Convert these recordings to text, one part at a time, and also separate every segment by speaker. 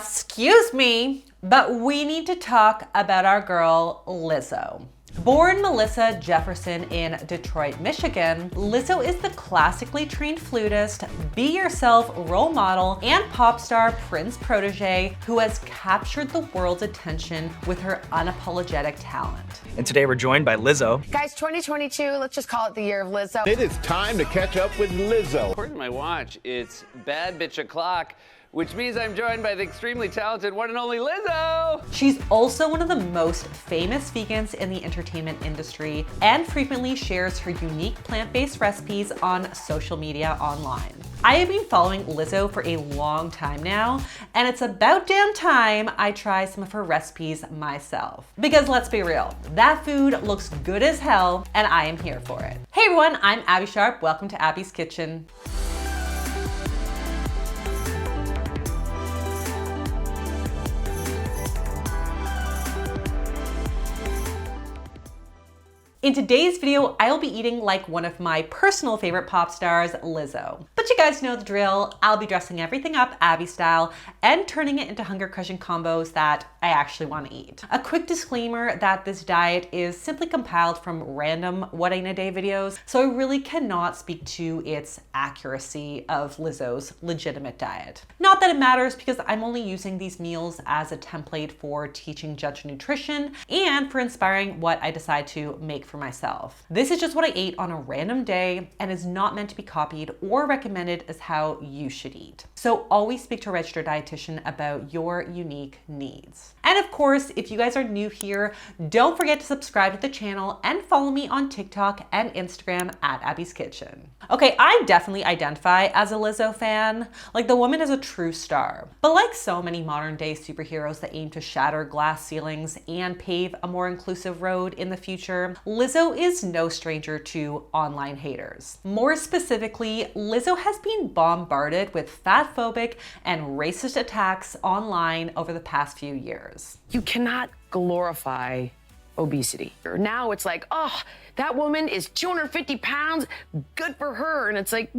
Speaker 1: Excuse me, but we need to talk about our girl, Lizzo. Born Melissa Jefferson in Detroit, Michigan, Lizzo is the classically trained flutist, be yourself role model, and pop star Prince protege who has captured the world's attention with her unapologetic talent.
Speaker 2: And today we're joined by Lizzo.
Speaker 3: Guys, 2022, let's just call it the year of Lizzo.
Speaker 4: It is time to catch up with Lizzo.
Speaker 5: According to my watch, it's bad bitch o'clock, which means I'm joined by the extremely talented one and only Lizzo.
Speaker 1: She's also one of the most famous vegans in the entertainment industry and frequently shares her unique plant-based recipes on social media online. I have been following Lizzo for a long time now, and it's about damn time I try some of her recipes myself. Because let's be real, that food looks good as hell, and I am here for it. Hey everyone, I'm Abbey Sharp. Welcome to Abby's Kitchen. In today's video, I'll be eating like one of my personal favorite pop stars, Lizzo. But you guys know the drill. I'll be dressing everything up Abby style and turning it into hunger-crushing combos that I actually want to eat. A quick disclaimer that this diet is simply compiled from random What I Eat in a Day videos, so I really cannot speak to its accuracy of Lizzo's legitimate diet. Not that it matters because I'm only using these meals as a template for teaching Judge Nutrition and for inspiring what I decide to make for myself. This is just what I ate on a random day and is not meant to be copied or recommended as how you should eat. So always speak to a registered dietitian about your unique needs. And of course, if you guys are new here, don't forget to subscribe to the channel and follow me on TikTok and Instagram at Abby's Kitchen. Okay, I definitely identify as a Lizzo fan. Like, the woman is a true star. But like so many modern day superheroes that aim to shatter glass ceilings and pave a more inclusive road in the future, Lizzo is no stranger to online haters. More specifically, Lizzo has been bombarded with fatphobic and racist attacks online over the past few years.
Speaker 3: You cannot glorify obesity. Now it's like, oh, that woman is 250 pounds, good for her. And it's like,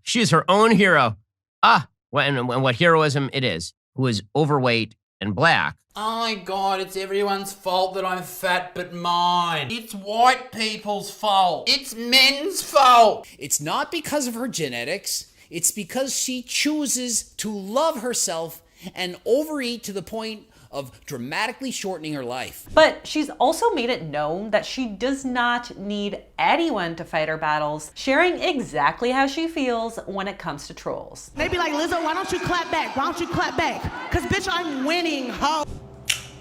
Speaker 6: She's her own hero. And what heroism it is, who is overweight and black.
Speaker 7: Oh my God, it's everyone's fault that I'm fat but mine. It's white people's fault. It's men's fault.
Speaker 8: It's not because of her genetics. It's because she chooses to love herself and overeat to the point of dramatically shortening her life.
Speaker 1: But she's also made it known that she does not need anyone to fight her battles, sharing exactly how she feels when it comes to trolls.
Speaker 9: They be like, Lizzo, why don't you clap back? Why don't you clap back? Cause bitch, I'm winning, ho.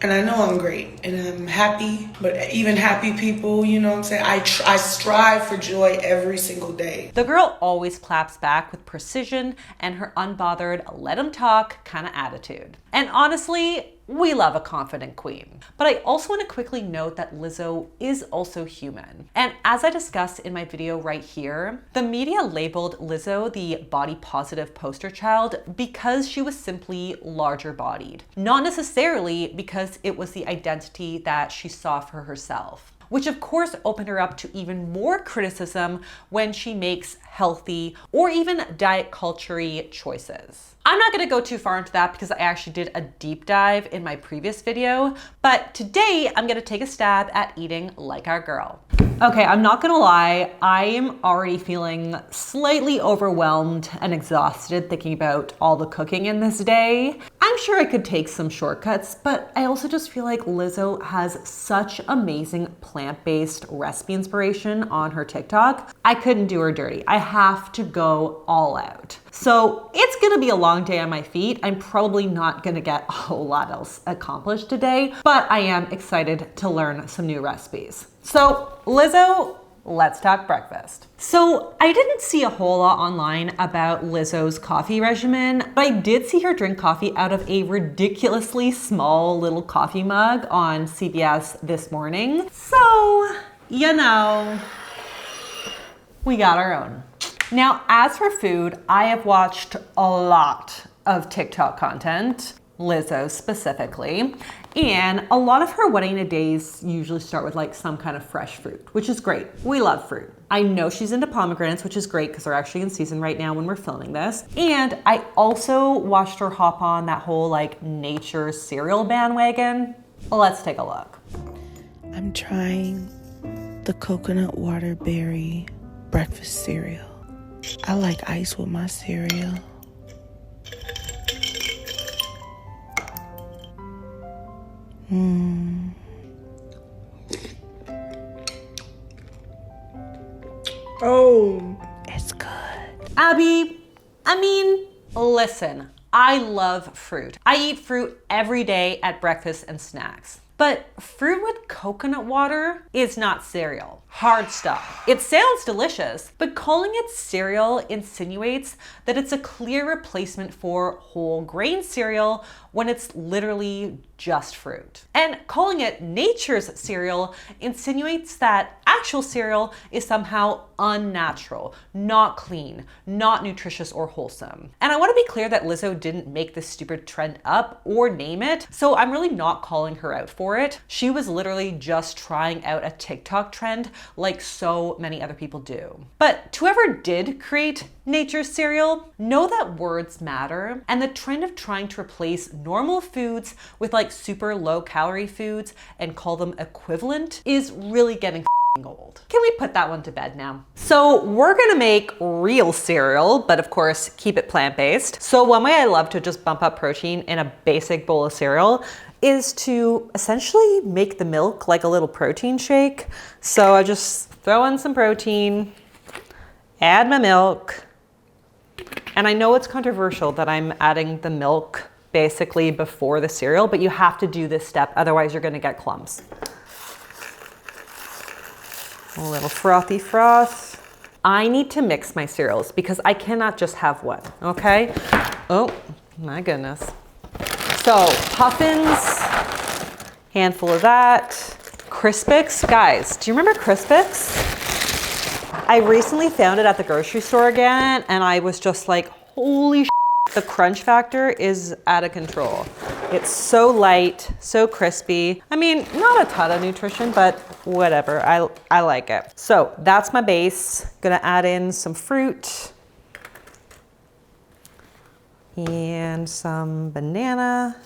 Speaker 10: And I know I'm great and I'm happy, but even happy people, you know what I'm saying? I strive for joy every single day.
Speaker 1: The girl always claps back with precision and her unbothered, let 'em talk kind of attitude. And honestly, we love a confident queen. But I also want to quickly note that Lizzo is also human. And as I discussed in my video right here, the media labeled Lizzo the body positive poster child because she was simply larger bodied, not necessarily because it was the identity that she saw for herself, which of course opened her up to even more criticism when she makes healthy or even diet culture-y choices. I'm not gonna go too far into that because I actually did a deep dive in my previous video, but today I'm gonna take a stab at eating like our girl. Okay, I'm not gonna lie, I am already feeling slightly overwhelmed and exhausted thinking about all the cooking in this day. I'm sure I could take some shortcuts, but I also just feel like Lizzo has such amazing plant-based recipe inspiration on her TikTok. I couldn't do her dirty. I have to go all out. So it's gonna be a long day on my feet. I'm probably not gonna get a whole lot else accomplished today, but I am excited to learn some new recipes. So Lizzo, let's talk breakfast. So I didn't see a whole lot online about Lizzo's coffee regimen, but I did see her drink coffee out of a ridiculously small little coffee mug on CBS this morning. So, you know, we got our own. Now, as for food, I have watched a lot of TikTok content. Lizzo specifically. And a lot of her wedding days usually start with like some kind of fresh fruit, which is great. We love fruit. I know she's into pomegranates, which is great because they're actually in season right now when we're filming this. And I also watched her hop on that whole like nature cereal bandwagon. Well, let's take a look.
Speaker 10: I'm trying the coconut water berry breakfast cereal. I like ice with my cereal. Oh, it's good.
Speaker 1: Abby, listen, I love fruit. I eat fruit every day at breakfast and snacks. But fruit with coconut water is not cereal. Hard stop. It sounds delicious, but calling it cereal insinuates that it's a clear replacement for whole grain cereal when it's literally just fruit. And calling it nature's cereal insinuates that actual cereal is somehow unnatural, not clean, not nutritious or wholesome. And I want to be clear that Lizzo didn't make this stupid trend up or name it, so I'm really not calling her out for it. She was literally just trying out a TikTok trend like so many other people do. But to whoever did create nature's cereal, know that words matter, and the trend of trying to replace normal foods with like super low calorie foods and call them equivalent is really getting old. Can we put that one to bed now? So we're gonna make real cereal, but of course keep it plant-based. So one way I love to just bump up protein in a basic bowl of cereal is to essentially make the milk like a little protein shake. So I just throw in some protein, add my milk, and I know it's controversial that I'm adding the milk basically before the cereal, but you have to do this step, otherwise you're gonna get clumps. A little frothy froth. I need to mix my cereals because I cannot just have one, okay? Oh, my goodness. So, Puffins, handful of that. Crispix, guys, do you remember Crispix? I recently found it at the grocery store again, and I was just like, holy shit, the crunch factor is out of control. It's so light, so crispy. I mean, not a ton of nutrition, but whatever, I like it. So that's my base. Gonna add in some fruit and some banana.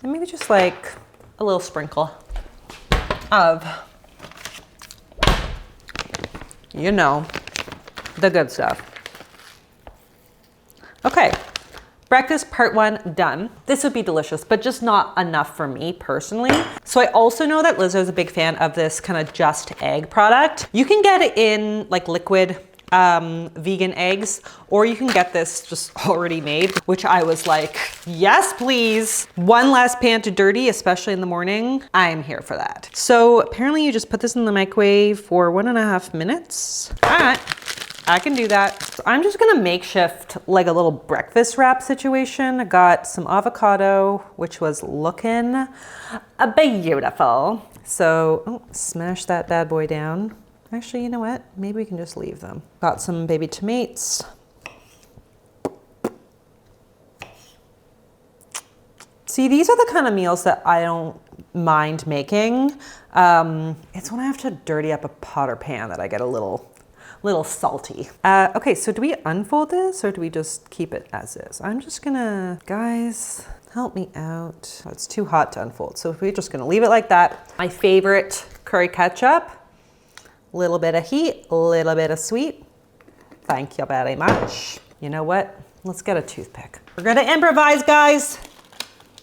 Speaker 1: And maybe just like a little sprinkle of, you know, the good stuff. Okay, breakfast part 1 done. This would be delicious, but just not enough for me personally. So I also know that Lizzo is a big fan of this kind of Just Egg product. You can get it in like liquid vegan eggs, or you can get this just already made, which I was like, yes, please. One less pan to dirty, especially in the morning. I am here for that. So apparently you just put this in the microwave for 1.5 minutes. All right. I can do that. So I'm just gonna makeshift like a little breakfast wrap situation. I got some avocado, which was looking beautiful. So smash that bad boy down. Actually, you know what? Maybe we can just leave them. Got some baby tomatoes. See, these are the kind of meals that I don't mind making. It's when I have to dirty up a pot or pan that I get a little salty. Okay, so do we unfold this or do we just keep it as is? I'm just gonna, guys, help me out. Oh, it's too hot to unfold. So we're just gonna leave it like that. My favorite curry ketchup, little bit of heat, a little bit of sweet. Thank you very much. You know what? Let's get a toothpick. We're gonna improvise, guys.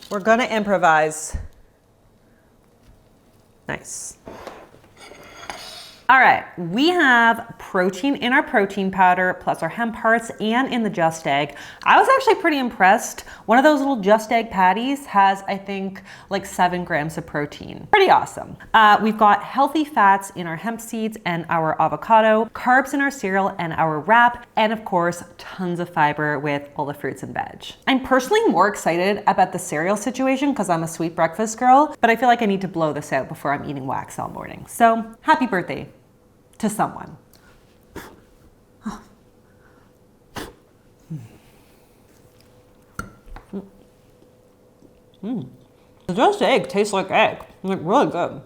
Speaker 1: We're gonna improvise. Nice. All right, we have protein in our protein powder, plus our hemp hearts, and in the Just Egg. I was actually pretty impressed. One of those little Just Egg patties has, I think, like 7 grams of protein. Pretty awesome. We've got healthy fats in our hemp seeds and our avocado, carbs in our cereal and our wrap, and of course, tons of fiber with all the fruits and veg. I'm personally more excited about the cereal situation because I'm a sweet breakfast girl, but I feel like I need to blow this out before I'm eating wax all morning. So happy birthday to someone. The roast egg tastes like egg. Like really good.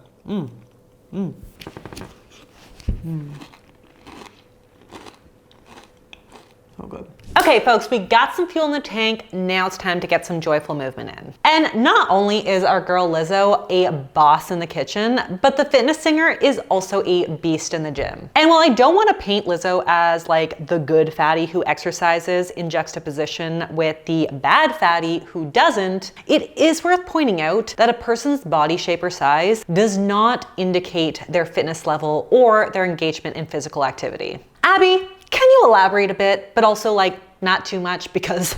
Speaker 1: So good. Okay, folks, we got some fuel in the tank. Now it's time to get some joyful movement in. And not only is our girl Lizzo a boss in the kitchen, but the fitness singer is also a beast in the gym. And while I don't want to paint Lizzo as like the good fatty who exercises in juxtaposition with the bad fatty who doesn't, it is worth pointing out that a person's body shape or size does not indicate their fitness level or their engagement in physical activity. Abby, can you elaborate a bit, but also like not too much because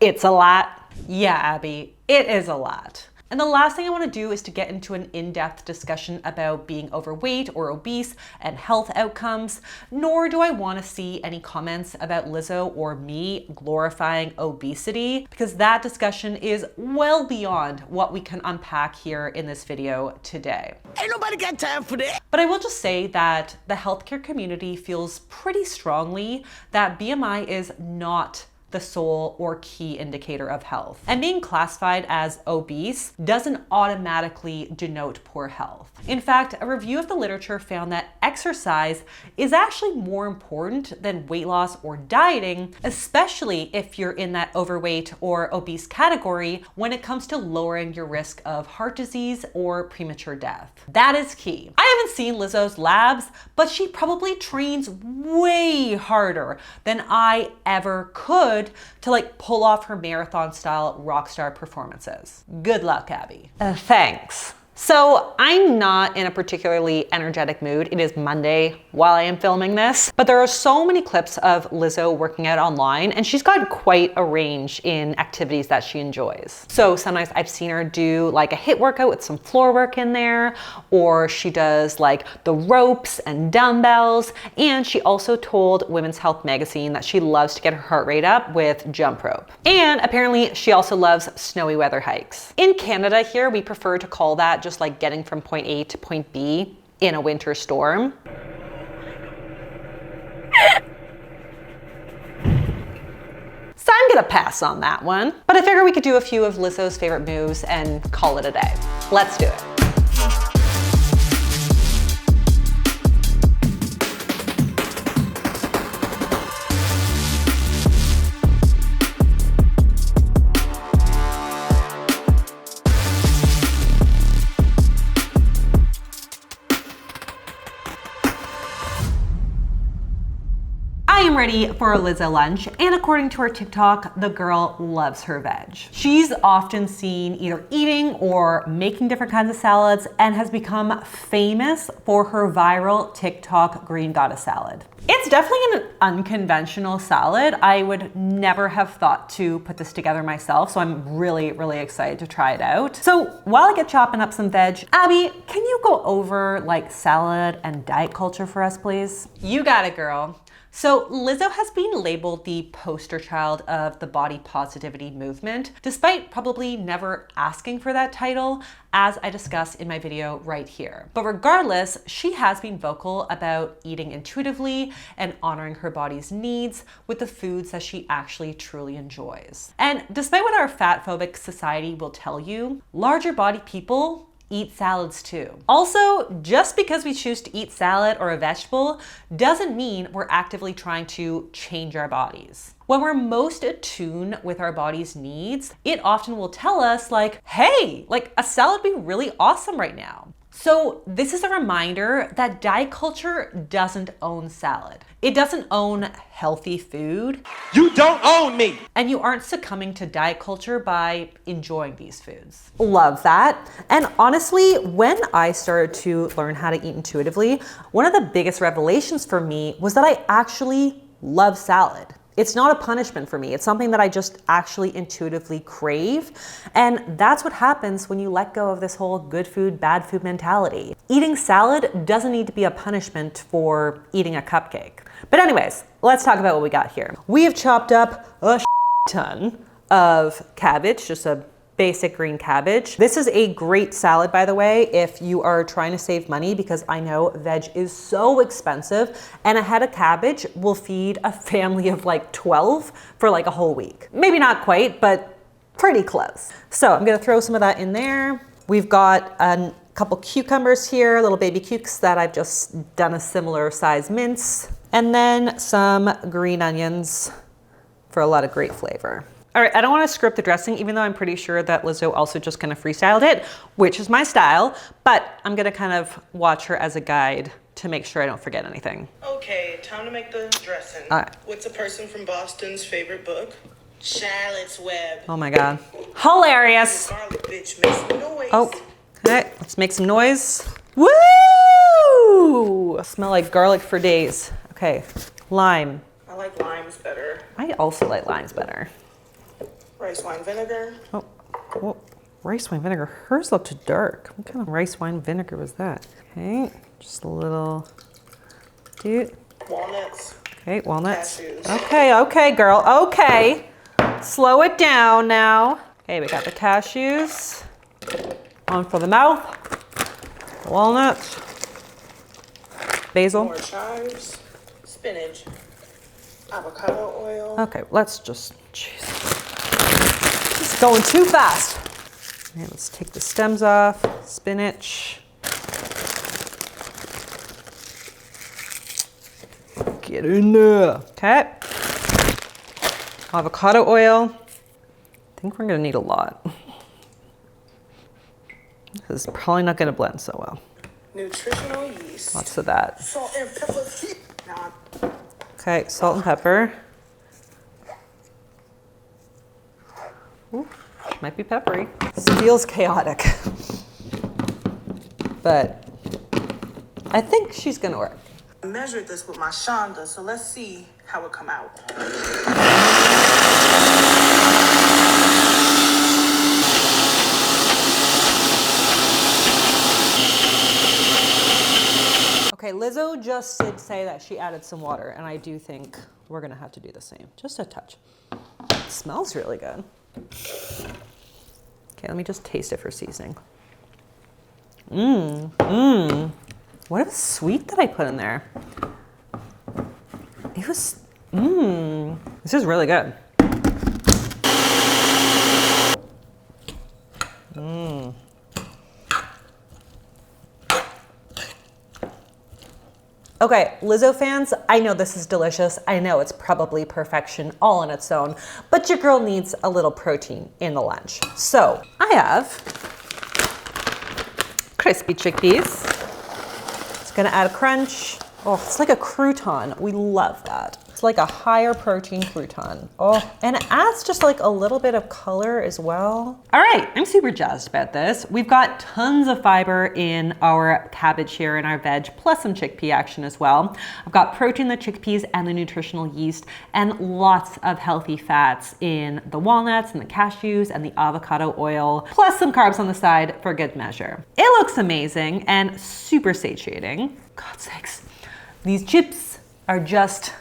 Speaker 1: it's a lot? Yeah, Abby, it is a lot. And the last thing I want to do is to get into an in-depth discussion about being overweight or obese and health outcomes, nor do I want to see any comments about Lizzo or me glorifying obesity, because that discussion is well beyond what we can unpack here in this video today.
Speaker 9: Ain't nobody got time for that.
Speaker 1: But I will just say that the healthcare community feels pretty strongly that BMI is not the sole or key indicator of health. And being classified as obese doesn't automatically denote poor health. In fact, a review of the literature found that exercise is actually more important than weight loss or dieting, especially if you're in that overweight or obese category when it comes to lowering your risk of heart disease or premature death. That is key. I haven't seen Lizzo's labs, but she probably trains way harder than I ever could to like pull off her marathon style rock star performances. Good luck, Abby. Thanks. So I'm not in a particularly energetic mood. It is Monday while I am filming this, but there are so many clips of Lizzo working out online, and she's got quite a range in activities that she enjoys. So sometimes I've seen her do like a HIIT workout with some floor work in there, or she does like the ropes and dumbbells, and she also told Women's Health magazine that she loves to get her heart rate up with jump rope. And apparently she also loves snowy weather hikes. In Canada here, we prefer to call that just like getting from point A to point B in a winter storm. So I'm gonna pass on that one, but I figure we could do a few of Lizzo's favorite moves and call it a day. Let's do it. I am ready for a Lizzo lunch, and according to her TikTok, the girl loves her veg. She's often seen either eating or making different kinds of salads and has become famous for her viral TikTok green goddess salad. It's definitely an unconventional salad. I would never have thought to put this together myself, so I'm really, really excited to try it out. So while I get chopping up some veg, Abby, can you go over like salad and diet culture for us, please? You got it, girl. So Lizzo has been labeled the poster child of the body positivity movement, despite probably never asking for that title, as I discuss in my video right here. But regardless, she has been vocal about eating intuitively and honoring her body's needs with the foods that she actually truly enjoys. And despite what our fat-phobic society will tell you, larger body people eat salads too. Also, just because we choose to eat salad or a vegetable doesn't mean we're actively trying to change our bodies. When we're most attuned with our body's needs, it often will tell us like, hey, like a salad would be really awesome right now. So this is a reminder that diet culture doesn't own salad. It doesn't own healthy food.
Speaker 4: You don't own me.
Speaker 1: And you aren't succumbing to diet culture by enjoying these foods. Love that. And honestly, when I started to learn how to eat intuitively, one of the biggest revelations for me was that I actually love salad. It's not a punishment for me. It's something that I just actually intuitively crave. And that's what happens when you let go of this whole good food, bad food mentality. Eating salad doesn't need to be a punishment for eating a cupcake. But anyways, let's talk about what we got here. We have chopped up a ton of cabbage, just a basic green cabbage. This is a great salad, by the way, if you are trying to save money, because I know veg is so expensive, and a head of cabbage will feed a family of like 12 for like a whole week. Maybe not quite, but pretty close. So I'm gonna throw some of that in there. We've got a couple cucumbers here, little baby cukes that I've just done a similar size mince, and then some green onions for a lot of great flavor. All right, I don't want to screw up the dressing, even though I'm pretty sure that Lizzo also just kind of freestyled it, which is my style, but I'm gonna kind of watch her as a guide to make sure I don't forget anything.
Speaker 9: Okay, time to make the dressing.
Speaker 1: All right.
Speaker 9: What's a person from Boston's favorite book? Charlotte's Web.
Speaker 1: Oh my God. Hilarious.
Speaker 9: Garlic bitch, make some noise.
Speaker 1: Oh, okay, let's make some noise. Woo! Smell like garlic for days. Okay, lime.
Speaker 9: I like limes better.
Speaker 1: I also like limes better.
Speaker 9: Rice wine vinegar.
Speaker 1: Oh, rice wine vinegar. Hers looked dark. What kind of rice wine vinegar was that? Okay, just a little, dude.
Speaker 9: Walnuts.
Speaker 1: Okay, walnuts.
Speaker 9: Cashews.
Speaker 1: Okay, girl, okay. Slow it down now. Okay, we got the cashews. On for the mouth. Walnuts. Basil.
Speaker 9: More chives. Spinach. Avocado oil.
Speaker 1: Okay, let's just, jeez. It's going too fast. Okay, let's take the stems off. Spinach. Get in there. Okay. Avocado oil. I think we're gonna need a lot. This is probably not gonna blend so well.
Speaker 9: Nutritional yeast.
Speaker 1: Lots of that.
Speaker 9: Salt and pepper. Nah.
Speaker 1: Okay, salt and pepper. Ooh, might be peppery. This feels chaotic. But I think she's gonna work.
Speaker 9: I measured this with my Shonda, so let's see how it come out.
Speaker 1: Okay, Lizzo just did say that she added some water, and I do think we're gonna have to do the same. Just a touch. It smells really good. Okay, let me just taste it for seasoning. What a sweet that I put in there. It was, this is really good. Okay, Lizzo fans, I know this is delicious. I know it's probably perfection all on its own, but your girl needs a little protein in the lunch. So I have crispy chickpeas. It's gonna add a crunch. Oh, it's like a crouton. We love that. It's like a higher protein crouton. Oh, and it adds just like a little bit of color as well. All right, I'm super jazzed about this. We've got tons of fiber in our cabbage here and our veg, plus some chickpea action as well. I've got protein in the chickpeas and the nutritional yeast, and lots of healthy fats in the walnuts and the cashews and the avocado oil, plus some carbs on the side for good measure. It looks amazing and super satiating. God's sakes, these chips are just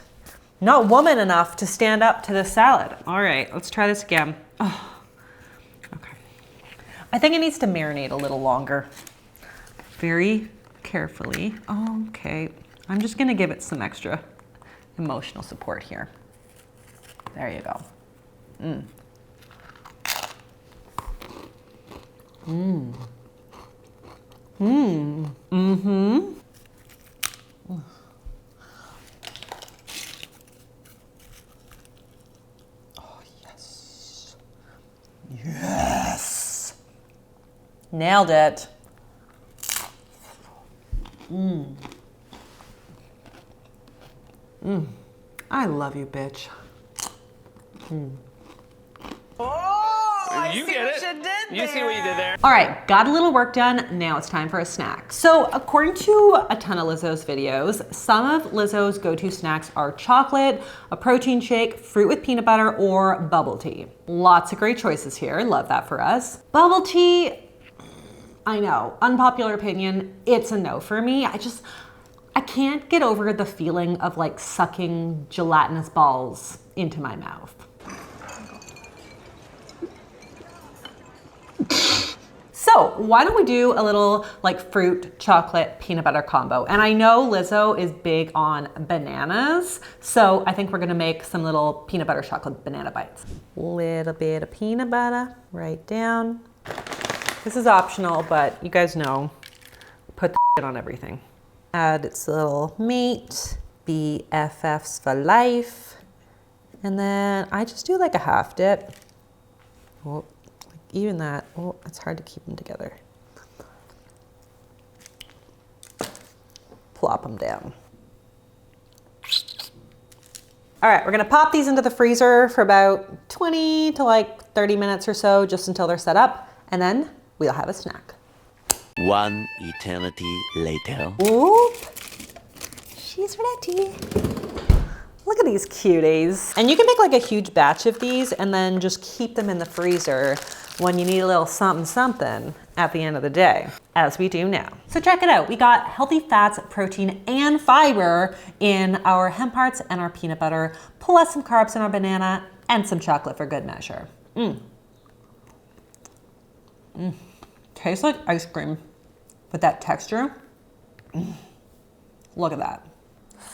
Speaker 1: not woman enough to stand up to this salad. All right, let's try this again. Oh, okay. I think it needs to marinate a little longer. Very carefully. Okay, I'm just gonna give it some extra emotional support here. There you go. Yes! Nailed it. I love you, bitch.
Speaker 5: You get it. You see what you did there.
Speaker 1: All right, got a little work done. Now it's time for a snack. So according to a ton of Lizzo's videos, some of Lizzo's go-to snacks are chocolate, a protein shake, fruit with peanut butter, or bubble tea. Lots of great choices here. Love that for us. Bubble tea, I know, unpopular opinion, it's a no for me. I can't get over the feeling of like sucking gelatinous balls into my mouth. So why don't we do a little like fruit, chocolate, peanut butter combo? And I know Lizzo is big on bananas, so I think we're gonna make some little peanut butter chocolate banana bites. Little bit of peanut butter right down. This is optional, but you guys know, put the shit on everything. Add its little mate, BFFs for life. And then I just do like a half dip. Oh, like even that, oh, it's hard to keep them together. Plop them down. All right, we're gonna pop these into the freezer for about 20 to like 30 minutes or so, just until they're set up, and then we'll have a snack.
Speaker 11: One eternity later.
Speaker 1: Oop, she's ready. Look at these cuties. And you can make like a huge batch of these and then just keep them in the freezer when you need a little something something at the end of the day, as we do now. So check it out. We got healthy fats, protein, and fiber in our hemp hearts and our peanut butter, plus some carbs in our banana and some chocolate for good measure. Tastes like ice cream with that texture. Look at that.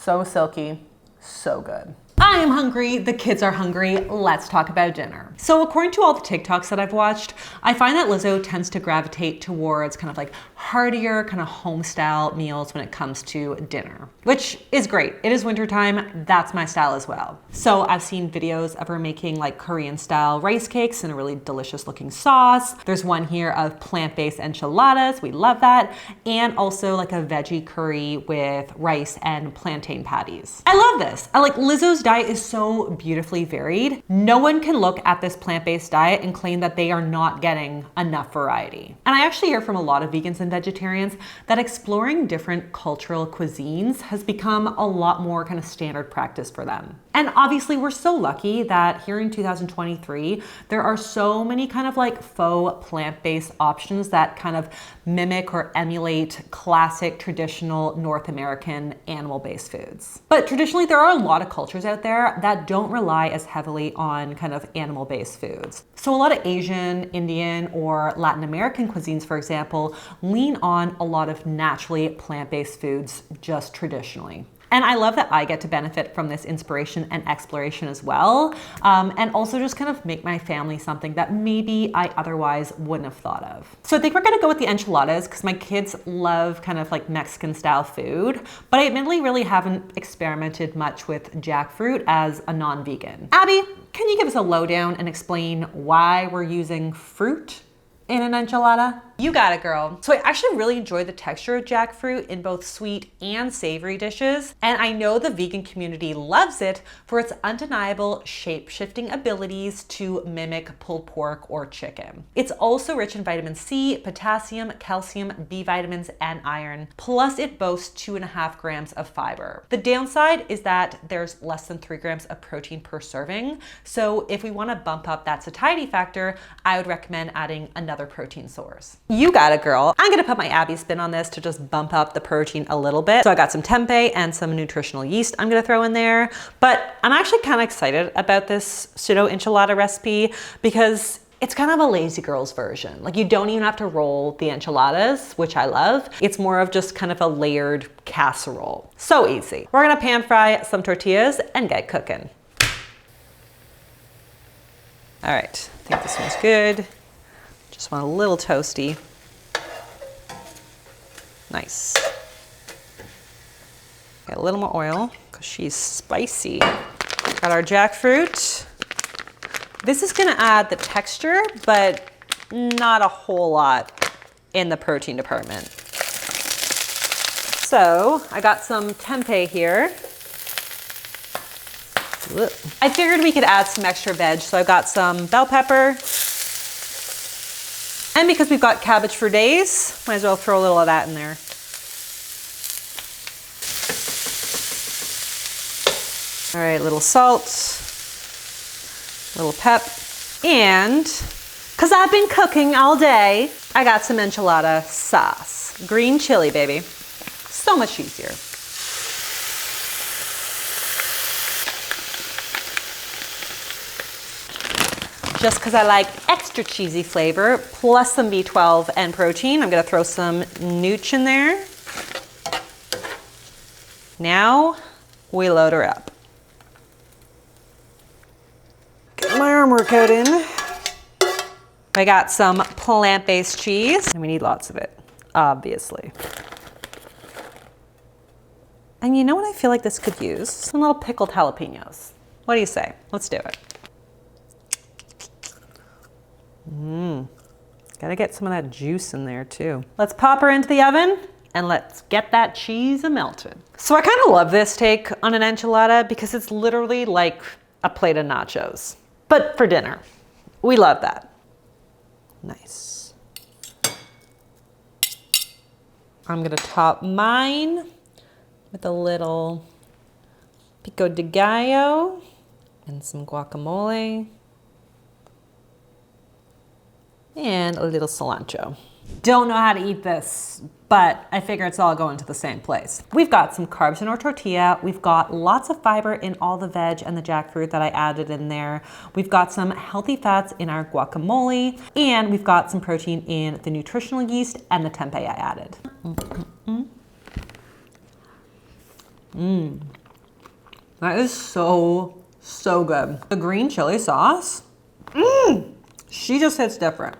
Speaker 1: So silky. So good. I am hungry, the kids are hungry, let's talk about dinner. So according to all the TikToks that I've watched, I find that Lizzo tends to gravitate towards kind of like heartier, kind of home style meals when it comes to dinner, which is great. It is wintertime, that's my style as well. So I've seen videos of her making like Korean style rice cakes in a really delicious looking sauce. There's one here of plant-based enchiladas, we love that. And also like a veggie curry with rice and plantain patties. I love this. I like Lizzo's diet is so beautifully varied. No one can look at this plant-based diet and claim that they are not getting enough variety. And I actually hear from a lot of vegans and vegetarians that exploring different cultural cuisines has become a lot more kind of standard practice for them. And obviously we're so lucky that here in 2023, there are so many kind of like faux plant-based options that kind of mimic or emulate classic traditional North American animal-based foods. But traditionally there are a lot of cultures out there that don't rely as heavily on kind of animal-based foods. So a lot of Asian, Indian, or Latin American cuisines, for example, lean on a lot of naturally plant-based foods just traditionally. And I love that I get to benefit from this inspiration and exploration as well. And also just kind of make my family something that maybe I otherwise wouldn't have thought of. So I think we're gonna go with the enchiladas because my kids love kind of like Mexican style food, but I admittedly really haven't experimented much with jackfruit as a non-vegan. Abby, can you give us a lowdown and explain why we're using fruit in an enchilada? You got it, girl. So I actually really enjoy the texture of jackfruit in both sweet and savory dishes. And I know the vegan community loves it for its undeniable shape-shifting abilities to mimic pulled pork or chicken. It's also rich in vitamin C, potassium, calcium, B vitamins, and iron. Plus it boasts 2.5 grams of fiber. The downside is that there's less than 3 grams of protein per serving. So if we want to bump up that satiety factor, I would recommend adding another protein source. You got it, girl. I'm gonna put my Abby spin on this to just bump up the protein a little bit. So I got some tempeh and some nutritional yeast I'm gonna throw in there. But I'm actually kind of excited about this pseudo enchilada recipe because it's kind of a lazy girl's version. Like you don't even have to roll the enchiladas, which I love. It's more of just kind of a layered casserole. So easy. We're gonna pan fry some tortillas and get cooking. All right, I think this one's good. Just want a little toasty. Nice. Get a little more oil because she's spicy. Got our jackfruit. This is gonna add the texture, but not a whole lot in the protein department. So I got some tempeh here. I figured we could add some extra veg, so I've got some bell pepper. And because we've got cabbage for days, might as well throw a little of that in there. All right, little salt, little pep. And because I've been cooking all day, I got some enchilada sauce. Green chili, baby. So much easier. just because I like extra cheesy flavor, plus some B12 and protein. I'm gonna throw some nooch in there. Now, we load her up. Get my arm workout in. I got some plant-based cheese, and we need lots of it, obviously. And you know what I feel like this could use? Some little pickled jalapenos. What do you say? Let's do it. Gotta get some of that juice in there too. Let's pop her into the oven and let's get that cheese melted. So I kind of love this take on an enchilada because it's literally like a plate of nachos, but for dinner. We love that. Nice. I'm gonna top mine with a little pico de gallo and some guacamole and a little cilantro. Don't know how to eat this, but I figure it's all going to the same place. We've got some carbs in our tortilla. We've got lots of fiber in all the veg and the jackfruit that I added in there. We've got some healthy fats in our guacamole, and we've got some protein in the nutritional yeast and the tempeh I added. That is so good. The green chili sauce, she just hits different.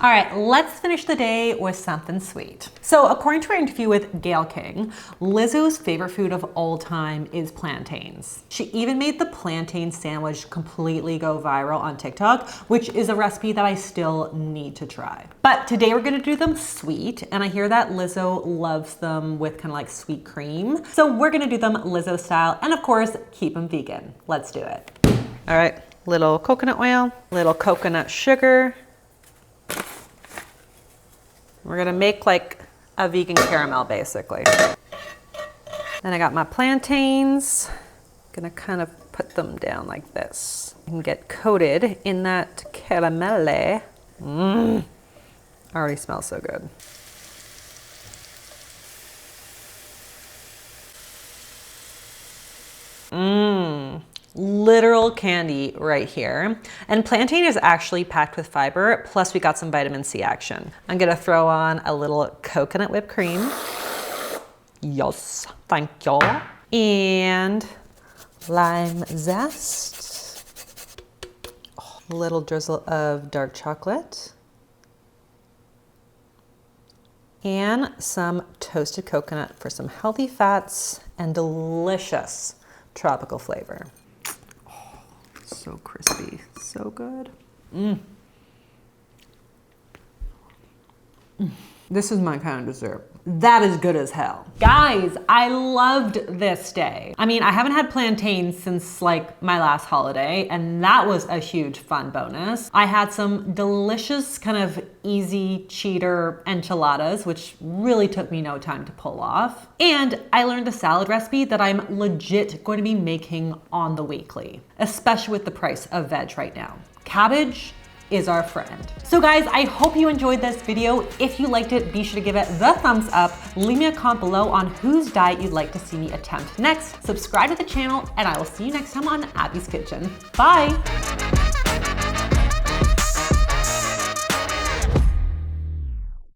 Speaker 1: All right, let's finish the day with something sweet. So according to our interview with Gayle King, Lizzo's favorite food of all time is plantains. She even made the plantain sandwich completely go viral on TikTok, which is a recipe that I still need to try. But today we're gonna do them sweet, and I hear that Lizzo loves them with kind of like sweet cream. So we're gonna do them Lizzo style, and of course, keep them vegan. Let's do it. All right, little coconut oil, little coconut sugar. We're gonna make like a vegan caramel basically. Then I got my plantains. Gonna kind of put them down like this and get coated in that caramel. Already smells so good. Literal candy right here. And plantain is actually packed with fiber, plus we got some vitamin C action. I'm gonna throw on a little coconut whipped cream. Yes, thank you. And lime zest. A little drizzle of dark chocolate. And some toasted coconut for some healthy fats and delicious tropical flavor. So crispy, so good. This is my kind of dessert. That is good as hell. Guys, I loved this day. I mean, I haven't had plantains since like my last holiday, and that was a huge fun bonus. I had some delicious kind of easy cheater enchiladas, which really took me no time to pull off. And I learned a salad recipe that I'm legit going to be making on the weekly, especially with the price of veg right now. Cabbage is our friend. So guys, I hope you enjoyed this video. If you liked it, be sure to give it the thumbs up. Leave me a comment below on whose diet you'd like to see me attempt next. Subscribe to the channel, and I will see you next time on Abby's Kitchen. Bye.